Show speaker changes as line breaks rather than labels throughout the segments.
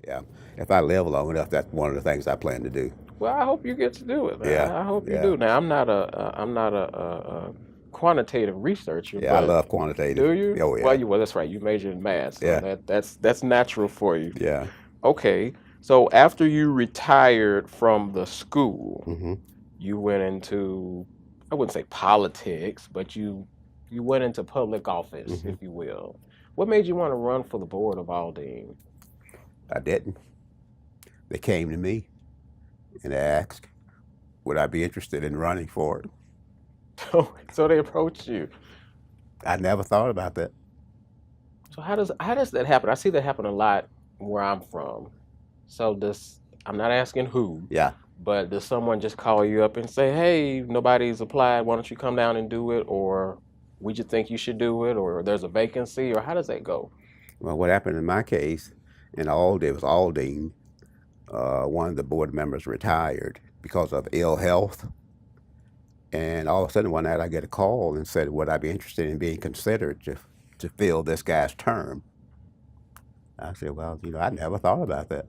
yeah. If I live long enough, that's one of the things I plan to do.
Well, I hope you get to do it, man.
Yeah,
I hope you
yeah,
do. Now, I'm not a quantitative researcher,
yeah. I
but
love quantitative.
do you?
Oh
Well,
yeah,
well, that's right. You majored in math, so
yeah,
that's natural for you.
yeah.
Okay. So after you retired from the school,
Hmm.
you went into, I wouldn't say politics, but you went into public office,
Hmm.
if you will. What made you want to run for the board of Alden?
I didn't. They came to me and asked, would I be interested in running for it?
So they approached you.
I never thought about that.
So how does that happen? I see that happen a lot where I'm from. So does I'm not asking who,
Yeah.
but does someone just call you up and say, "Hey, nobody's applied. Why don't you come down and do it?" Or we just think you should do it, or there's a vacancy, or how does that go?
Well, what happened in my case, in Alden, it was Alden. One of the board members retired because of ill health. And all of a sudden one night I get a call and said, would I be interested in being considered to fill this guy's term? I said, well, I never thought about that.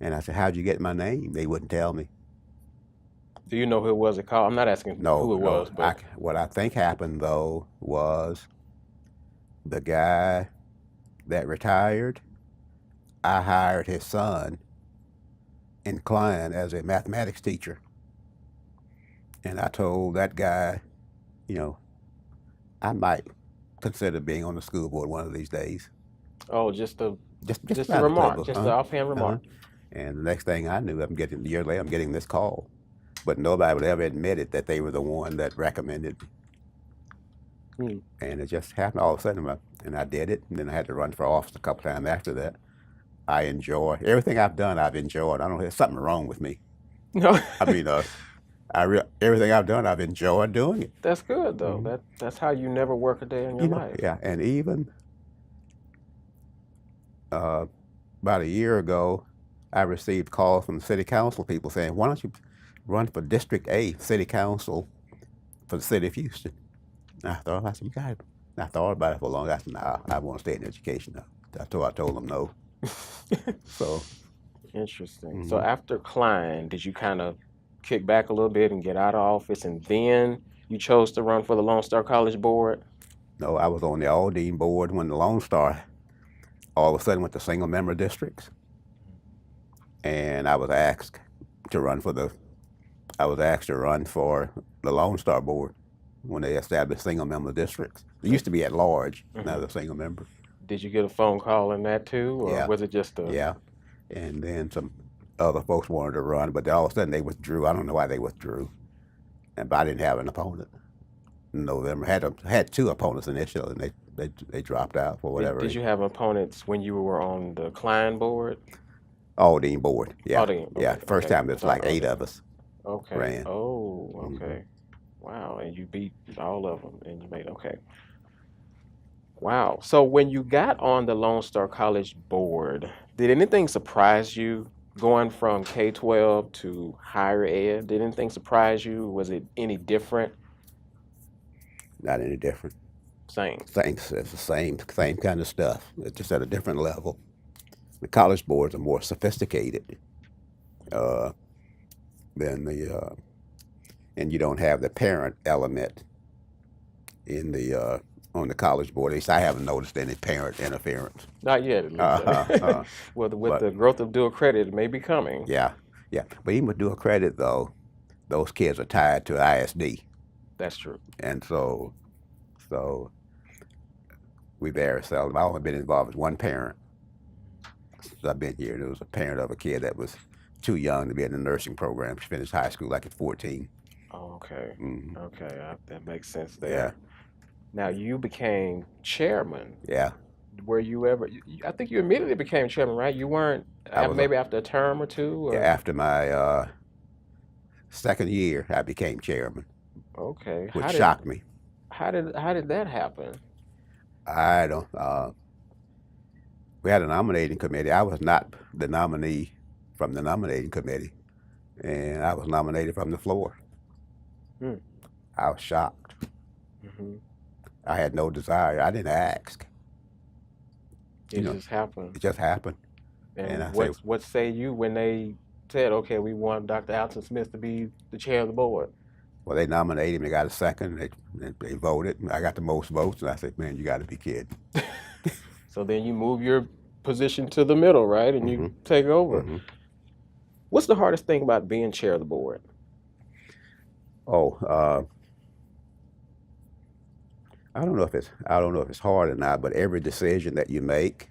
And I said, how'd you get my name? They wouldn't tell me.
Do you know who it was that called? I'm not asking who
No,
it
no.
was, but
What I think happened, though, was the guy that retired, I hired his son in Klein as a mathematics teacher. And I told that guy, you know, I might consider being on the school board one of these days.
oh, just a
Just
just a
trying to play
remark,
both,
just an offhand
uh-huh.
remark.
And the next thing I knew, a year later, I'm getting this call. But nobody would ever admit it that they were the one that recommended me.
Hmm.
And it just happened all of a sudden. And I did it. And then I had to run for office a couple times after that. I enjoy everything I've done. I've enjoyed. I don't know. There's something wrong with me.
No,
I mean, everything I've done, I've enjoyed doing it.
that's good though.
Hmm.
That's how you never work a day in your life.
Yeah. And even uh, about a year ago, I received calls from the city council people saying, why don't you run for District A City Council for the city of Houston? And I said, you got it. And I thought about it for a long time. I said, nah, I want to stay in education now. I told them no. So,
Interesting. So
mhm.
after Klein, did you kind of kick back a little bit and get out of office, and then you chose to run for the Lone Star College Board?
No, I was on the Alden board when the Lone Star all of a sudden went to single member districts. And I was asked to run for the Lone Star board when they established single member districts. It used to be at large, now
Hmm.
they're single member.
Did you get a phone call in that too, or
Yeah,
was it just a?
yeah. And then some other folks wanted to run, but all of a sudden they withdrew. I don't know why they withdrew. But I didn't have an opponent in November. Had two opponents initially, and they dropped out for
Did,
whatever
did you
reason.
have opponents when you were on the Klein board?
Alden board,
Oh,
yeah, yeah.
okay,
First
okay.
time
We're
it's like
talking
8
Alden.
of us
Okay.
ran.
Oh,
Hmm.
okay. Wow. And you beat all of them, and you made okay. Wow. So when you got on the Lone Star College board, did anything surprise you going from K-12 to higher ed? Did anything surprise you? Was it any different?
Not any different.
Same.
It's the same kind of stuff. It's just at a different level. The college boards are more sophisticated uh, than and you don't have the parent element in the on the college board. At least I haven't noticed any parent interference.
Not yet, at least.
Uh, uh,
Well, with
but
the growth of dual credit, it may be coming.
yeah, yeah. But even with dual credit though, those kids are tied to ISD,
That's true.
and so we very seldom. I've only been involved with one parent since I've been here. There was a parent of a kid that was too young to be in the nursing program. She finished high school like at 14.
Oh, okay.
Mm,
Okay, that makes sense
yeah,
there. Now you became chairman.
yeah.
Were you ever? I think you immediately became chairman, right? You weren't
I was
maybe after a term or two,
Yeah,
or
after my second year, I became chairman,
okay.
which shocked me.
How did that happen?
I don't. We had a nominating committee. I was not the nominee from the nominating committee, and I was nominated from the floor.
Hmm.
I was shocked.
Hmm.
I had no desire. I didn't ask.
It just happened.
It just happened. And
And
I say,
what say you when they said, okay, we want Dr. Alton Smith to be the chair of the board?
well, they nominated him. They got a second. They voted. And I got the most votes. And I said, man, you got to be kidding.
So then you move your position to the middle, right? And you
Hmm.
take over.
Hmm.
What's the hardest thing about being chair of the board?
Oh, I don't know if it's hard or not, but every decision that you make,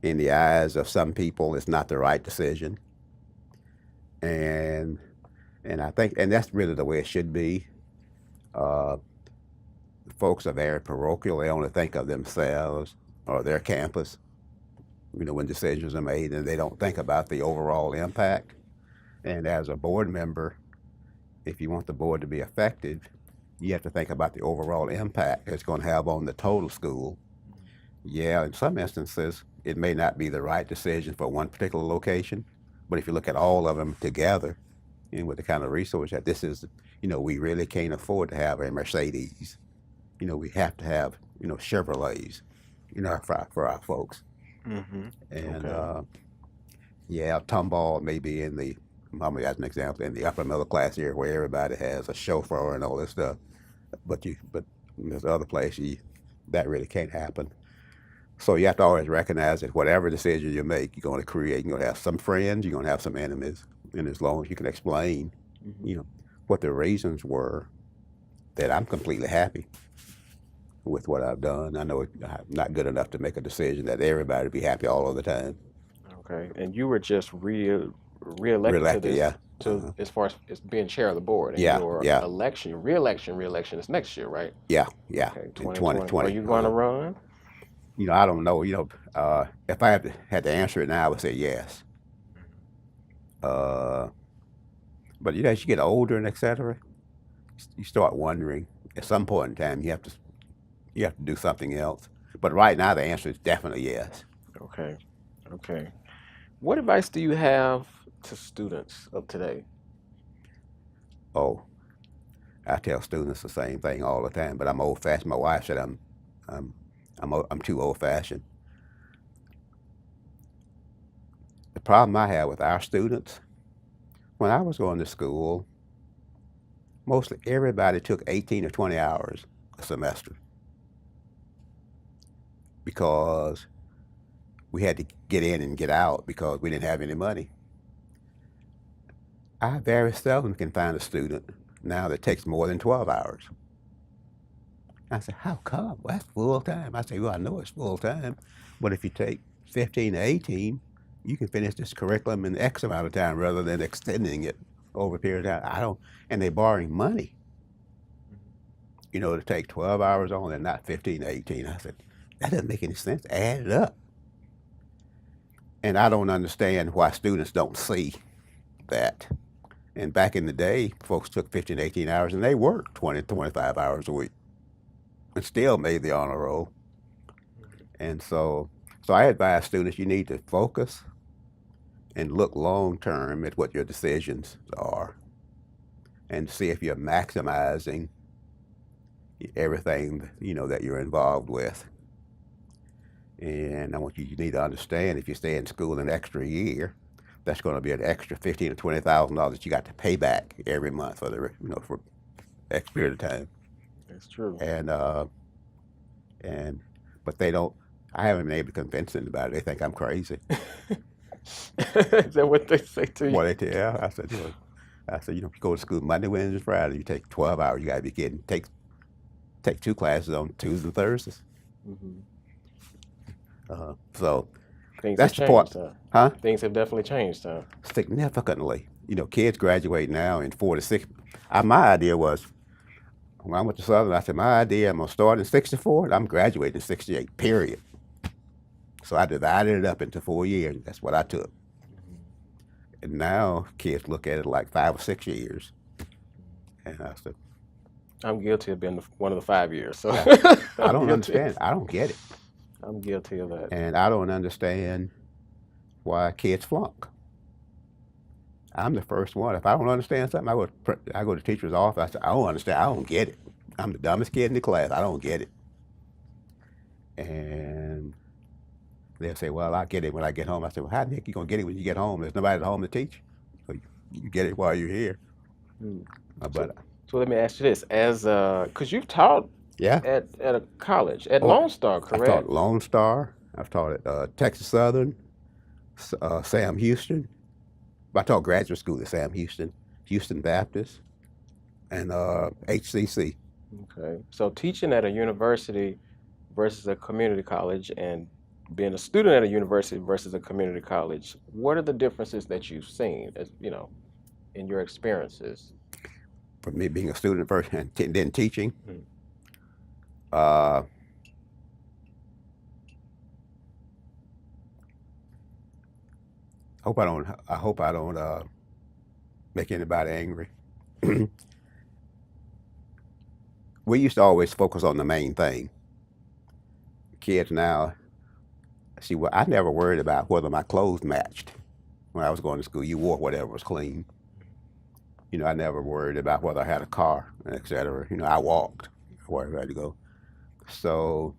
in the eyes of some people, is not the right decision. And I think, and that's really the way it should be. Uh, Folks are very parochial. They only think of themselves or their campus, when decisions are made, and they don't think about the overall impact. And as a board member, if you want the board to be effective, you have to think about the overall impact it's going to have on the total school. Yeah, in some instances, it may not be the right decision for one particular location, but if you look at all of them together, and with the kind of resource that this is, we really can't afford to have a Mercedes. We have to have, Chevrolets, for our folks.
Mm-hmm.
And
Okay.
yeah, Tomball may be in the, I'm as an example, in the upper middle class area where everybody has a chauffeur and all this stuff. But there's other places that really can't happen. So you have to always recognize that whatever decision you make, you're going to create. You're going to have some friends, you're going to have some enemies, and as long as you can explain,
Mm-hmm.
you know, what the reasons were, that I'm completely happy with what I've done. I know I'm not good enough to make a decision that everybody be happy all of the time.
Okay. And you were just reelected to
Reelected,
this
yeah,
to as far as being chair of the board, and
yeah,
your
yeah,
reelection is next year, right?
yeah, yeah.
Okay,
In
2020. Are
2020,
you going to run?
I don't know. If I had to answer it now, I would say yes. Uh, but as you get older and etc., you start wondering. At some point in time, you have to do something else. But right now, the answer is definitely yes.
Okay. Okay. What advice do you have to students of today?
Oh, I tell students the same thing all the time. But I'm old-fashioned. My wife said I'm I'm too old-fashioned. The problem I have with our students, when I was going to school, mostly everybody took 18 or 20 hours a semester because we had to get in and get out because we didn't have any money. I very seldom can find a student now that takes more than 12 hours. I said, how come? Well, that's full time. I said, well, I know it's full time, but if you take 15 to 18, you can finish this curriculum in X amount of time rather than extending it over a period of time. And they're borrowing money, to take 12 hours on and not 15 to 18. I said, that doesn't make any sense. Add it up. And I don't understand why students don't see that. And back in the day, folks took 15 to 18 hours and they worked 20 to 25 hours a week and still made the honor roll. And so I advise students, you need to focus and look long term at what your decisions are and see if you're maximizing everything that you're involved with. And you need to understand, if you stay in school an extra year, that's going to be an extra $15,000 to $20,000 that you got to pay back every month for X period of time.
That's true.
And but they don't. I haven't been able to convince anybody. They think I'm crazy.
Is that what they say to you?
Well, yeah. I said, you go to school Monday, Wednesday, Friday. You take 12 hours. You got to be kidding. Take 2 classes on Tuesdays and Thursdays.
Hmm.
So
Things have
that's the part,
changed, huh?
huh?
Things have definitely changed, huh?
Significantly. Kids graduate now in 4 to 6. My idea was, when I went to Southern, I said, my idea, I'm going to start in 64 and I'm graduating in 68, period. So I divided it up into 4 years. That's what I took. And now kids look at it like 5 or 6 years. And I said,
I'm guilty of being one of the 5 years, so
I
I'm
don't
guilty.
understand. I don't get it.
I'm guilty of that.
And I don't understand why kids flunk. I'm the first one. If I don't understand something, I go to the teacher's office. I say, I don't understand. I don't get it. I'm the dumbest kid in the class. I don't get it. And They'll say, well, I'll get it when I get home. I said, well, how the heck you going to get it when you get home? There's nobody at home to teach. So you get it while you're here.
Mm. So,
But
so let me ask you this: as because you've taught
yeah.
at a college at
Oh,
Lone Star,
I've taught
correct?
Lone Star. I've taught at Texas Southern, Sam Houston. I taught graduate school at Sam Houston, Houston Baptist, and HCC.
Okay. So teaching at a university versus a community college, and being a student at a university versus a community college, what are the differences that you've seen, as in your experiences?
For me, being a student first and then teaching,
Mm.
uh, hope I don't. I hope I don't make anybody angry. We used to always focus on the main thing. Kids now, see, well, I never worried about whether my clothes matched when I was going to school. You wore whatever was clean. I never worried about whether I had a car, etc. I walked wherever I had to go. So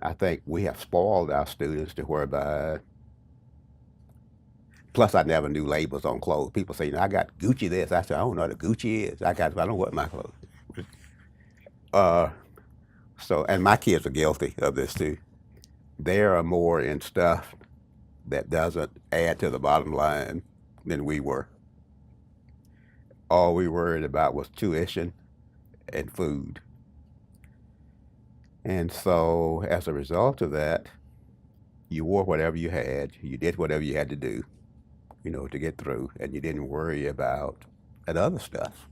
I think we have spoiled our students to whereby. Plus, I never knew labels on clothes. People say, I got Gucci this. I said, I don't know what a Gucci is. I don't know what my clothes. Uh, and my kids are guilty of this too. They are more in stuff that doesn't add to the bottom line than we were. All we worried about was tuition and food. And so, as a result of that, you wore whatever you had, you did whatever you had to do, to get through, and you didn't worry about that other stuff.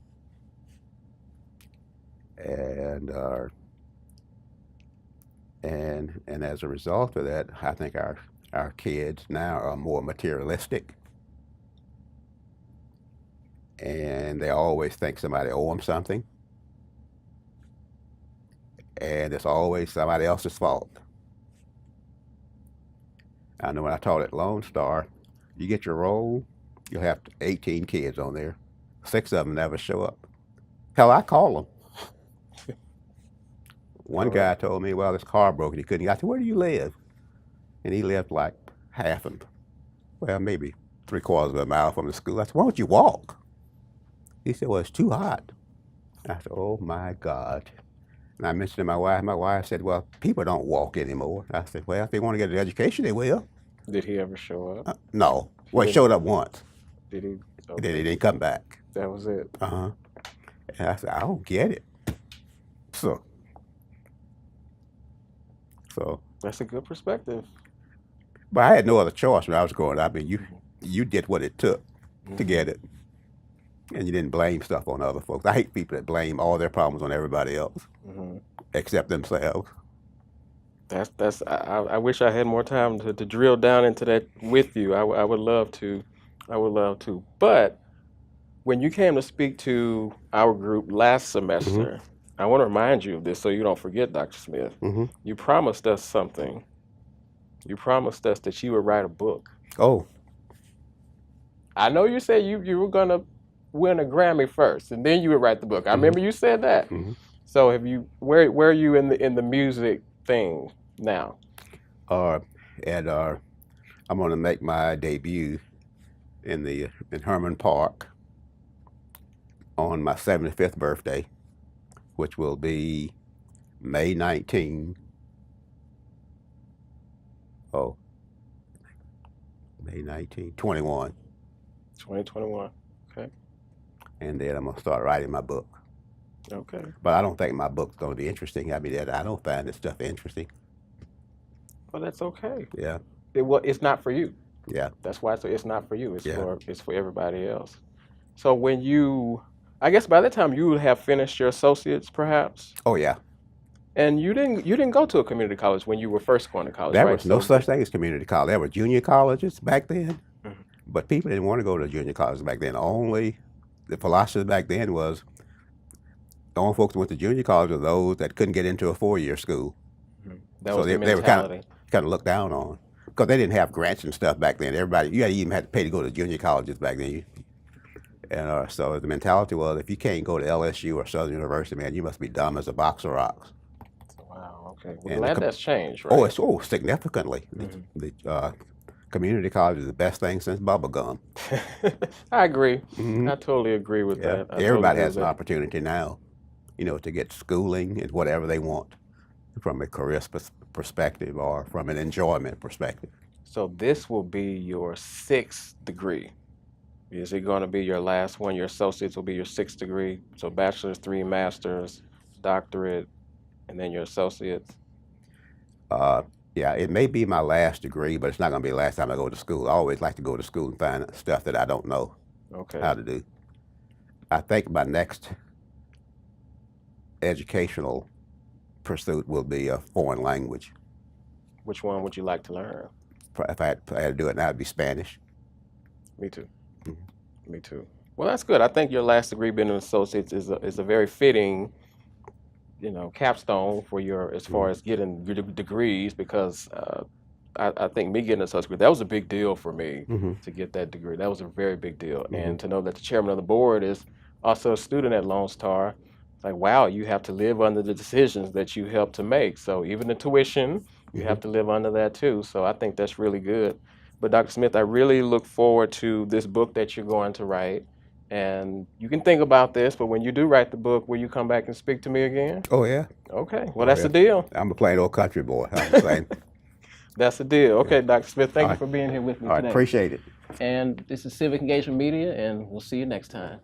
And as a result of that, I think our kids now are more materialistic, and they always think somebody owes them something, and it's always somebody else's fault. I know when I taught at Lone Star, you get your roll, you'll have 18 kids on there. 6 of them never show up. Hell, I call them. One guy
Correct.
told me, well, his car broke and he couldn't. I said, where do you live? And he lived like half of, well, maybe 3/4 of a mile from the school. I said, why don't you walk? He said, well, it's too hot. I said, oh my God. And I mentioned to my wife. My wife said, well, people don't walk anymore. I said, well, if they want to get an education, they will.
Did he ever show up?
No.
He
Well, he
didn't.
showed up once.
Did he?
And then
Okay.
he didn't come back.
That was it.
Uh-huh. And I said, I don't get it. So, so,
That's a good perspective.
but I had no other choice when I was growing up. I mean, you did what it took to get it. And you didn't blame stuff on other folks. I hate people that blame all their problems on everybody else
Mm-hmm.
except themselves.
That's. I wish I had more time to drill down into that with you. I would love to. I would love to. But when you came to speak to our group last
Mm-hmm.
semester, I want to remind you of this so you don't forget, Dr. Smith.
Mm-hmm.
You promised us something. You promised us that you would write a book.
Oh,
I know you said you were gonna win a Grammy first, and then you would write the book. I
mm-hmm.
remember you said that.
Mm-hmm.
So have you? Where are you in the music thing now?
And I'm going to make my debut in Herman Park on my 75th birthday, which will be May 19. Oh, May 19, 21.
2021. Okay.
And then I'm going to start writing my book.
Okay.
But I don't think my book's going to be interesting. I mean, I don't find this stuff interesting.
Well, that's okay.
Yeah,
It's not for you.
yeah,
That's why it's not for you.
yeah.
It's for everybody else. So when I guess by the time you would have finished your associates, perhaps,
Oh, yeah.
and you didn't go to a community college when you were first going to college,
There
right?
was no such thing as community college. There were junior colleges back then,
Mhm.
but people didn't want to go to junior colleges back then. Only the philosophy back then was the only folks who went to junior college were those that couldn't get into a 4-year school.
That
So
was the
they were kind
mentality.
of looked down on because they didn't have grants and stuff back then. Everybody, you even had to pay to go to junior colleges back then. And so the mentality was, if you can't go to LSU or Southern University, man, you must be dumb as a box of rocks.
Wow. Okay. Well,
And
glad that's changed,
oh,
right?
it's significantly. The community college is the best thing since bubble gum.
I agree.
Hmm.
I totally agree with
Yeah,
that. I totally
everybody
agree
has
with
an
that.
opportunity now, to get schooling and whatever they want from a career perspective or from an enjoyment perspective.
So this will be your sixth degree. Is it going to be your last one? Your associates will be your sixth degree. So bachelor's, three masters, doctorate, and then your associates.
Uh, yeah, it may be my last degree, but it's not going to be the last time I go to school. I always like to go to school and find stuff that I don't know
Okay.
how to do. I think my next educational pursuit will be a foreign language.
Which one would you like to learn?
If I had to do it now, it'd be Spanish.
Me too.
Mhm.
Me too. Well, that's good. I think your last degree being an associate is a very fitting, capstone for your as far
Mhm.
as getting your degrees because I think me getting a associate degree, that was a big deal for me
Mhm.
to get that degree. That was a very big deal.
Mhm.
And to know that the chairman of the board is also a student at Lone Star, it's like, wow, you have to live under the decisions that you helped to make. So even the tuition, you
Mhm.
have to live under that too. So I think that's really good. But Dr. Smith, I really look forward to this book that you're going to write. And you can think about this, but when you do write the book, will you come back and speak to me again?
Oh yeah.
Okay, well,
Oh
that's
yeah.
the deal.
I'm a plain old country boy. I'm the same.
That's the deal.
Yeah.
Okay, Dr. Smith,
All
thank you
right.
for being here with me
All right.
today.
Appreciate it.
And this is Civic Engagement Media, and we'll see you next time.